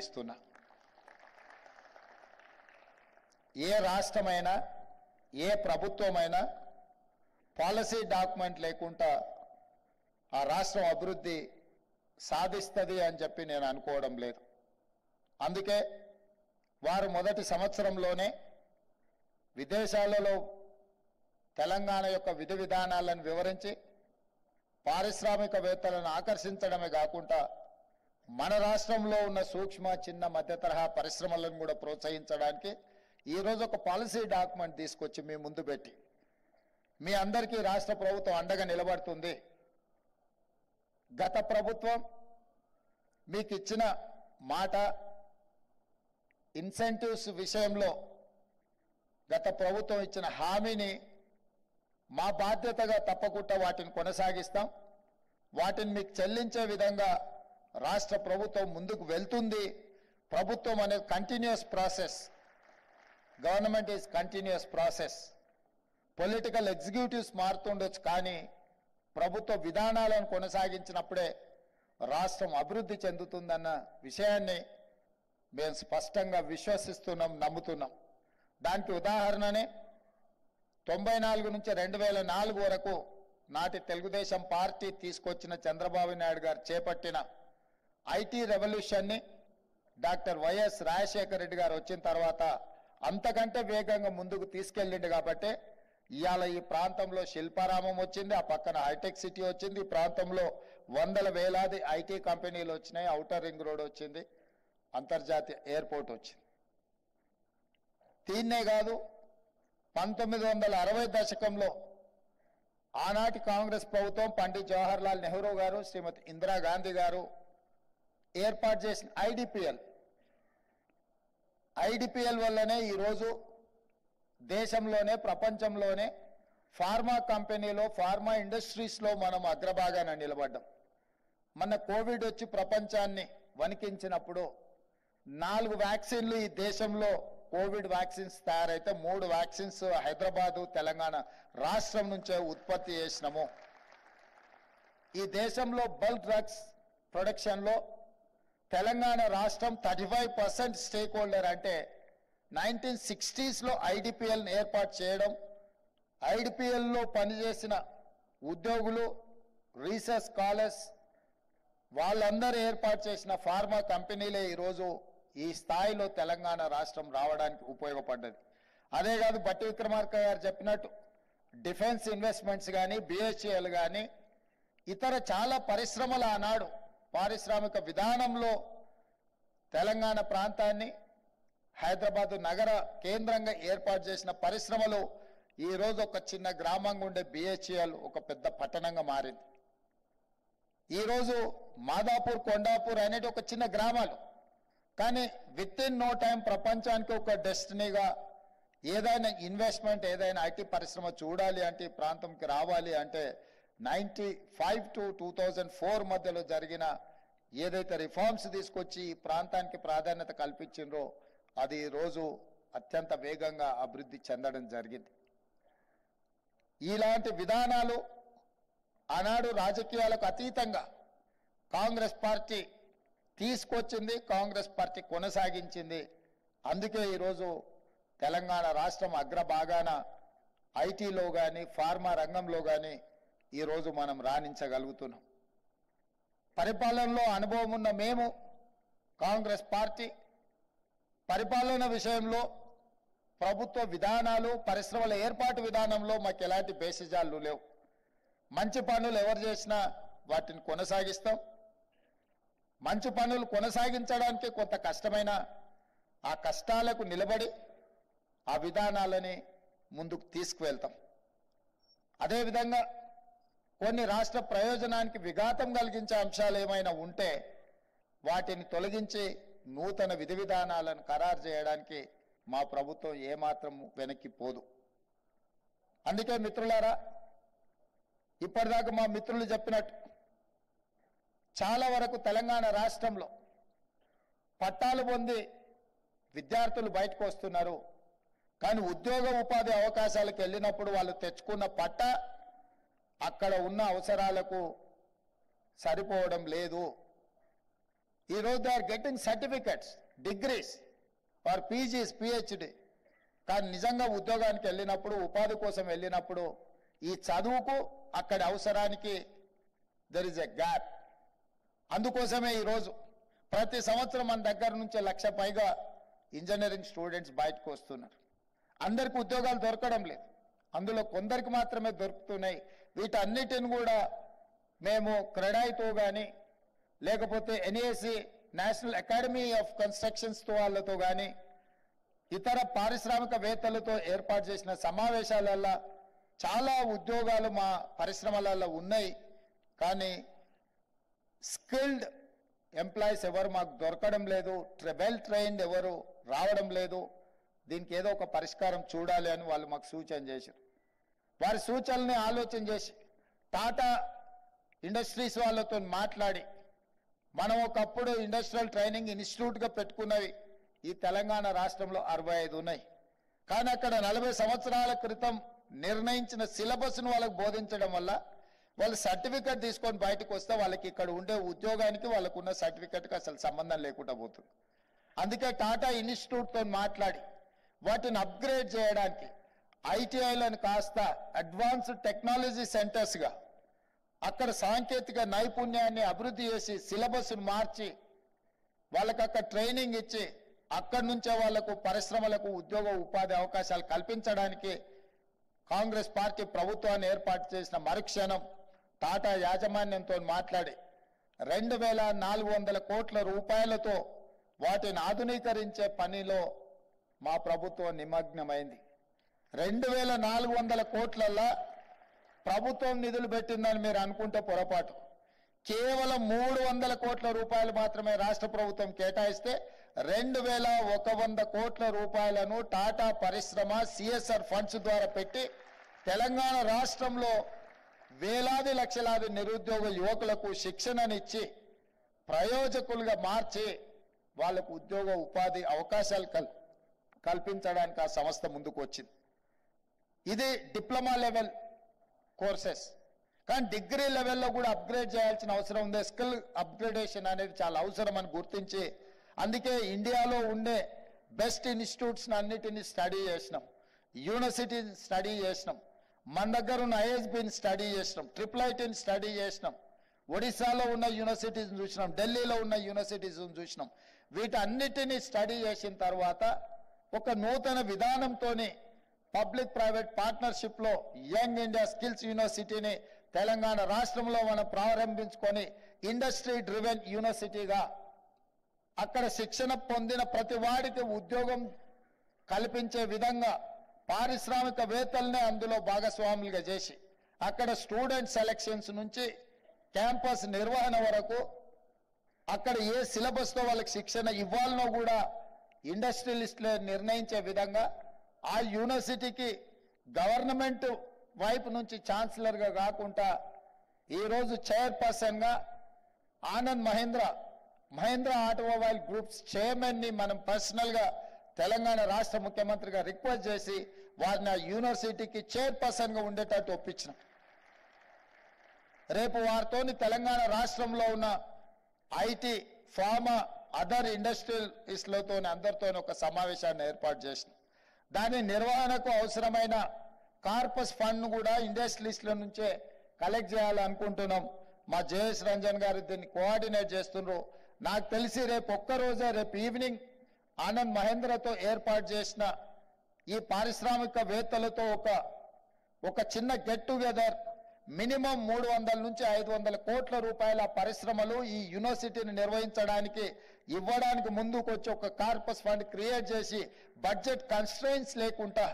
అభినందిస్తున్నా. ఏ రాష్ట్రమైనా ఏ ప్రభుత్వమైనా policy document లేకుండా ఆ రాష్ట్రం అభివృద్ధి సాధిస్తుంది అని చెప్పి నేను అనుకోవడం లేదు. అందుకే వారు మొదటి సంవత్సరంలోనే విదేశాలలో తెలంగాణ యొక్క విధి విధానాలను వివరించి పారిశ్రామికవేత్తలను ఆకర్షించడమే కాకుండా మన రాష్ట్రంలో ఉన్న సూక్ష్మ చిన్న మధ్య తరహా పరిశ్రమలను కూడా ప్రోత్సహించడానికి ఈరోజు ఒక పాలసీ డాక్యుమెంట్ తీసుకొచ్చి మీ ముందు పెట్టి మీ అందరికీ రాష్ట్ర ప్రభుత్వం అండగా నిలబడుతుంది. గత ప్రభుత్వం మీకు ఇచ్చిన మాట ఇన్సెంటివ్స్ విషయంలో గత ప్రభుత్వం ఇచ్చిన హామీని మా బాధ్యతగా తప్పకుండా వాటిని కొనసాగిస్తాం. వాటిని మీకు చెల్లించే విధంగా రాష్ట్ర ప్రభుత్వం ముందుకు వెళ్తుంది. ప్రభుత్వం అనేది continuous process. Government is continuous process. Political executives మారుతుండొచ్చు, కానీ ప్రభుత్వ విధానాలను కొనసాగించినప్పుడే రాష్ట్రం అభివృద్ధి చెందుతుందన్న విషయాన్ని మేము స్పష్టంగా విశ్వసిస్తున్నాం, నమ్ముతున్నాం. దానికి ఉదాహరణనే 94 నుంచి 2004 వరకు నాటి తెలుగుదేశం పార్టీ తీసుకొచ్చిన చంద్రబాబు నాయుడు గారు చేపట్టిన ఐటీ రెవల్యూషన్ని డాక్టర్ వైఎస్ రాజశేఖర రెడ్డి గారు వచ్చిన తర్వాత అంతకంటే వేగంగా ముందుకు తీసుకెళ్ళిండు. కాబట్టి ఇవాళ ఈ ప్రాంతంలో శిల్పారామం వచ్చింది, ఆ పక్కన హైటెక్ సిటీ వచ్చింది, ఈ ప్రాంతంలో వందల వేలాది ఐటీ కంపెనీలు వచ్చినాయి, ఔటర్ రింగ్ రోడ్ వచ్చింది, అంతర్జాతీయ ఎయిర్పోర్ట్ వచ్చింది. దీన్నే కాదు 1960 దశకంలో ఆనాటి కాంగ్రెస్ ప్రభుత్వం పండిత్ జవహర్లాల్ నెహ్రూ గారు, శ్రీమతి ఇందిరాగాంధీ గారు ఏర్పాటు చేసిన ఐడిపిఎల్ వల్లనే ఈరోజు దేశంలోనే ప్రపంచంలోనే ఫార్మా కంపెనీలో ఫార్మా ఇండస్ట్రీస్లో మనం అగ్రభాగాన నిలబడ్డాం. మన కోవిడ్ వచ్చి ప్రపంచాన్ని వణికించినప్పుడు 4 వ్యాక్సిన్లు ఈ దేశంలో కోవిడ్ వ్యాక్సిన్స్ తయారైతే 3 వ్యాక్సిన్స్ హైదరాబాదు తెలంగాణ రాష్ట్రం నుంచే ఉత్పత్తి చేసినాము. ఈ దేశంలో బల్క్ డ్రగ్స్ ప్రొడక్షన్లో తెలంగాణ రాష్ట్రం 35% స్టేక్ హోల్డర్. అంటే 1960sలో ఐడిపిఎల్ని ఏర్పాటు చేయడం, ఐడిపిఎల్లో పనిచేసిన ఉద్యోగులు, రీసెర్చ్ స్కాలర్స్ వాళ్ళందరూ ఏర్పాటు చేసిన ఫార్మా కంపెనీలే ఈరోజు ఈ స్థాయిలో తెలంగాణ రాష్ట్రం రావడానికి ఉపయోగపడ్డది. అదే కాదు, బట్టి విక్రమార్క గారు చెప్పినట్టు డిఫెన్స్ ఇన్వెస్ట్మెంట్స్ కానీ, బిహెచ్ఎల్ కానీ, ఇతర చాలా పరిశ్రమలు ఆనాడు పారిశ్రామిక విధానంలో తెలంగాణ ప్రాంతాన్ని హైదరాబాదు నగర కేంద్రంగా ఏర్పాటు చేసిన పరిశ్రమలు ఈరోజు ఒక చిన్న గ్రామంగా ఉండే బిహెచ్ఎల్ ఒక పెద్ద పట్టణంగా మారింది. ఈరోజు మాదాపూర్, కొండాపూర్ అనేది ఒక చిన్న గ్రామాలు, కానీ విత్ ఇన్ నో టైం ప్రపంచానికి ఒక డెస్టినీగా ఏదైనా ఇన్వెస్ట్మెంట్, ఏదైనా ఐటీ పరిశ్రమ చూడాలి అంటే ఈ ప్రాంతంకి రావాలి అంటే 95 to 2004 మధ్యలో జరిగిన ఏదైతే రిఫార్మ్స్ తీసుకొచ్చి ఈ ప్రాంతానికి ప్రాధాన్యత కల్పించిండ్రో అది ఈరోజు అత్యంత వేగంగా అభివృద్ధి చెందడం జరిగింది. ఇలాంటి విధానాలు ఆనాడు రాజకీయాలకు అతీతంగా కాంగ్రెస్ పార్టీ తీసుకొచ్చింది, కాంగ్రెస్ పార్టీ కొనసాగించింది. అందుకే ఈరోజు తెలంగాణ రాష్ట్రం అగ్రభాగాన ఐటీలో కానీ ఫార్మా రంగంలో కానీ ఈరోజు మనం రాణించగలుగుతున్నాం. పరిపాలనలో అనుభవం ఉన్న మేము కాంగ్రెస్ పార్టీ పరిపాలన విషయంలో ప్రభుత్వ విధానాలు, పరిశ్రమల ఏర్పాటు విధానంలో మాకు ఎలాంటి బేసిజాలు లేవు. మంచి పనులు ఎవరు చేసినా వాటిని కొనసాగిస్తాం. మంచి పనులు కొనసాగించడానికి కొంత కష్టమైన ఆ కష్టాలకు నిలబడి ఆ విధానాలని ముందుకు తీసుకువెళ్తాం. అదేవిధంగా కొన్ని రాష్ట్ర ప్రయోజనానికి విఘాతం కలిగించే అంశాలు ఏమైనా ఉంటే వాటిని తొలగించి నూతన విధి విధానాలను ఖరారు చేయడానికి మా ప్రభుత్వం ఏమాత్రం వెనక్కి పోదు. అందుకే మిత్రులారా, ఇప్పటిదాకా మా మిత్రులు చెప్పినట్టు చాలా వరకు తెలంగాణ రాష్ట్రంలో పట్టాలు పొంది విద్యార్థులు బయటకు వస్తున్నారు, కానీ ఉద్యోగ ఉపాధి అవకాశాలకు వెళ్ళినప్పుడు వాళ్ళు తెచ్చుకున్న పట్టా అక్కడ ఉన్న అవసరాలకు సరిపోవడం లేదు. ఈరోజు they are getting certificates, degrees or PGs, PhD. కానీ నిజంగా ఉద్యోగానికి వెళ్ళినప్పుడు, ఉపాధి కోసం వెళ్ళినప్పుడు ఈ చదువుకు అక్కడి అవసరానికి దెర్ ఇస్ ఎ గ్యాప్. అందుకోసమే ఈరోజు ప్రతి సంవత్సరం మన దగ్గర నుంచి 1,00,000 పైగా ఇంజనీరింగ్ స్టూడెంట్స్ బయటకు వస్తున్నారు. అందరికి ఉద్యోగాలు దొరకడం లేదు, అందులో కొందరికి మాత్రమే దొరుకుతున్నాయి. వీటన్నిటిని కూడా మేము క్రెడాయితో కానీ లేకపోతే ఎన్ఏసి నేషనల్ అకాడమీ ఆఫ్ కన్స్ట్రక్షన్స్తో వాళ్ళతో కానీ ఇతర పారిశ్రామికవేత్తలతో ఏర్పాటు చేసిన సమావేశాలలో చాలా ఉద్యోగాలు మా పరిశ్రమలలో ఉన్నాయి. కానీ స్కిల్డ్ ఎంప్లాయీస్ ఎవరు మాకు దొరకడం లేదు, వెల్ ట్రైన్డ్ ఎవరు రావడం లేదు. దీనికి ఏదో ఒక పరిష్కారం చూడాలి అని వాళ్ళు మాకు సూచన చేశారు. వారి సూచనల్ని ఆలోచన చేసి టాటా ఇండస్ట్రీస్ వాళ్ళతో మాట్లాడి మనం ఒకప్పుడు ఇండస్ట్రియల్ ట్రైనింగ్ ఇన్స్టిట్యూట్గా పెట్టుకున్నవి ఈ తెలంగాణ రాష్ట్రంలో 65 ఉన్నాయి. కానీ అక్కడ 40 సంవత్సరాల క్రితం నిర్ణయించిన సిలబస్ను వాళ్ళకు బోధించడం వల్ల వాళ్ళు సర్టిఫికెట్ తీసుకొని బయటకు వస్తే వాళ్ళకి ఇక్కడ ఉండే ఉద్యోగానికి వాళ్ళకు ఉన్న సర్టిఫికెట్కి అసలు సంబంధం లేకుండా పోతుంది. అందుకే టాటా ఇన్స్టిట్యూట్తో మాట్లాడి వాటిని అప్గ్రేడ్ చేయడానికి ఐటీఐలను కాస్త అడ్వాన్స్డ్ టెక్నాలజీ సెంటర్స్గా అక్కడ సాంకేతిక నైపుణ్యాన్ని అభివృద్ధి చేసి సిలబస్ను మార్చి వాళ్ళకి అక్కడ ట్రైనింగ్ ఇచ్చి అక్కడి నుంచే వాళ్లకు పరిశ్రమలకు ఉద్యోగ ఉపాధి అవకాశాలు కల్పించడానికి కాంగ్రెస్ పార్టీ ప్రభుత్వాన్ని ఏర్పాటు చేసిన మరుక్షణం టాటా యాజమాన్యంతో మాట్లాడి 2,400 కోట్ల రూపాయలతో వాటిని ఆధునీకరించే పనిలో మా ప్రభుత్వం నిమగ్నమైంది. 2,400 కోట్లల్లో ప్రభుత్వం నిధులు పెట్టిందని మీరు అనుకుంటే పొరపాటు. కేవలం 300 కోట్ల రూపాయలు మాత్రమే రాష్ట్ర ప్రభుత్వం కేటాయిస్తే 2,100 కోట్ల రూపాయలను టాటా పరిశ్రమ సిఎస్ఆర్ ఫండ్స్ ద్వారా పెట్టి తెలంగాణ రాష్ట్రంలో వేలాది లక్షలాది నిరుద్యోగ యువకులకు శిక్షణనిచ్చి ప్రయోజకులుగా మార్చి వాళ్లకు ఉద్యోగ ఉపాధి అవకాశాలు కల్పించడానికి ఆ సంస్థ ముందుకు వచ్చింది. ఇది డిప్లొమా లెవెల్ కోర్సెస్. కానీ డిగ్రీ లెవెల్లో కూడా అప్గ్రేడ్ చేయాల్సిన అవసరం ఉంది. స్కిల్ అప్గ్రేడేషన్ అనేది చాలా అవసరం అని గుర్తించి అందుకే ఇండియాలో ఉండే బెస్ట్ ఇన్స్టిట్యూట్స్ అన్నిటిని స్టడీ చేసినాం, యూనివర్సిటీని స్టడీ చేసినాం, మన దగ్గర ఉన్న ఐఎస్బిని స్టడీ చేసినాం, IIITని స్టడీ చేసినాం, ఒడిశాలో ఉన్న యూనివర్సిటీస్ని చూసినాం, ఢిల్లీలో ఉన్న యూనివర్సిటీస్ని చూసినాం. వీటన్నిటిని స్టడీ చేసిన తర్వాత ఒక నూతన విధానంతోనే పబ్లిక్ ప్రైవేట్ పార్ట్నర్షిప్లో యంగ్ ఇండియా స్కిల్స్ యూనివర్సిటీని తెలంగాణ రాష్ట్రంలో మనం ప్రారంభించుకొని ఇండస్ట్రీ డ్రివెన్ యూనివర్సిటీగా అక్కడ శిక్షణ పొందిన ప్రతి వాడికి ఉద్యోగం కల్పించే విధంగా పారిశ్రామికవేత్తలనే అందులో భాగస్వాములుగా చేసి అక్కడ స్టూడెంట్ సెలక్షన్స్ నుంచి క్యాంపస్ నిర్వహణ వరకు అక్కడ ఏ సిలబస్తో వాళ్ళకి శిక్షణ ఇవ్వాలనో కూడా ఇండస్ట్రియలిస్టులే నిర్ణయించే విధంగా ఆ యూనివర్సిటీకి గవర్నమెంట్ వైపు నుంచి ఛాన్సలర్గా కాకుండా ఈరోజు చైర్పర్సన్గా ఆనంద్ మహేంద్ర ఆటోమొబైల్ గ్రూప్స్ చైర్మన్ని మనం పర్సనల్గా తెలంగాణ రాష్ట్ర ముఖ్యమంత్రిగా రిక్వెస్ట్ చేసి వారిని ఆ యూనివర్సిటీకి చైర్పర్సన్గా ఉండేటట్టు ఒప్పించినాం. రేపు వారితోని తెలంగాణ రాష్ట్రంలో ఉన్న ఐటీ, ఫార్మా, అదర్ ఇండస్ట్రియలిస్టులతో అందరితో ఒక సమావేశాన్ని ఏర్పాటు చేసినాం. దాని నిర్వహణకు అవసరమైన కార్పస్ ఫండ్ను కూడా ఇండస్ట్రియలిస్టుల నుంచే కలెక్ట్ చేయాలనుకుంటున్నాం. మా జయేష్ రంజన్ గారు దీన్ని కోఆర్డినేట్ చేస్తున్నారు. నాకు తెలిసి రేపు ఈవినింగ్ ఆనంద్ మహేంద్రతో ఏర్పాటు చేసిన ఈ పారిశ్రామికవేత్తలతో ఒక చిన్న గెట్ టుగెదర్ మినిమం 300 నుంచి 500 కోట్ల రూపాయల పరిశ్రమలు ఈ యూనివర్సిటీని నిర్వహించడానికి ఇవ్వడానికి ముందుకు వచ్చి ఒక కార్పస్ ఫండ్ క్రియేట్ చేసి బడ్జెట్ కన్స్ట్రెయిన్స్ లేకుండా,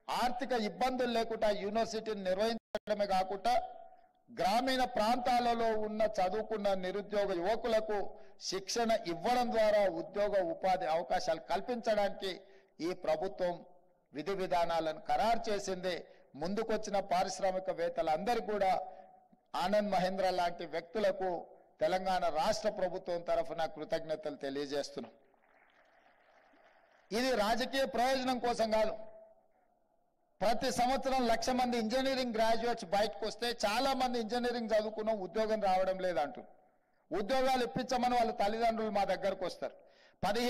ఆర్థిక ఇబ్బందులు లేకుండా యూనివర్సిటీని నిర్వహించడమే కాకుండా గ్రామీణ ప్రాంతాలలో ఉన్న చదువుకున్న నిరుద్యోగ యువకులకు శిక్షణ ఇవ్వడం ద్వారా ఉద్యోగ ఉపాధి అవకాశాలు కల్పించడానికి ఈ ప్రభుత్వం విధి విధానాలను ఖరారు చేసింది. ముందుకొచ్చిన పారిశ్రామికవేత్తలందరూ కూడా ఆనంద్ మహేంద్ర లాంటి వ్యక్తులకు తెలంగాణ రాష్ట్ర ప్రభుత్వం తరఫున కృతజ్ఞతలు తెలియజేస్తున్నాం. ఇది రాజకీయ ప్రయోజనం కోసం కాదు. ప్రతి సంవత్సరం 1,00,000 మంది ఇంజనీరింగ్ గ్రాడ్యుయేట్స్ బయటకు వస్తే చాలా మంది ఇంజనీరింగ్ చదువుకున్న ఉద్యోగం రావడం లేదంటూ ఉద్యోగాలు ఇప్పించమని వాళ్ళ తల్లిదండ్రులు మా దగ్గరకు వస్తారు. 15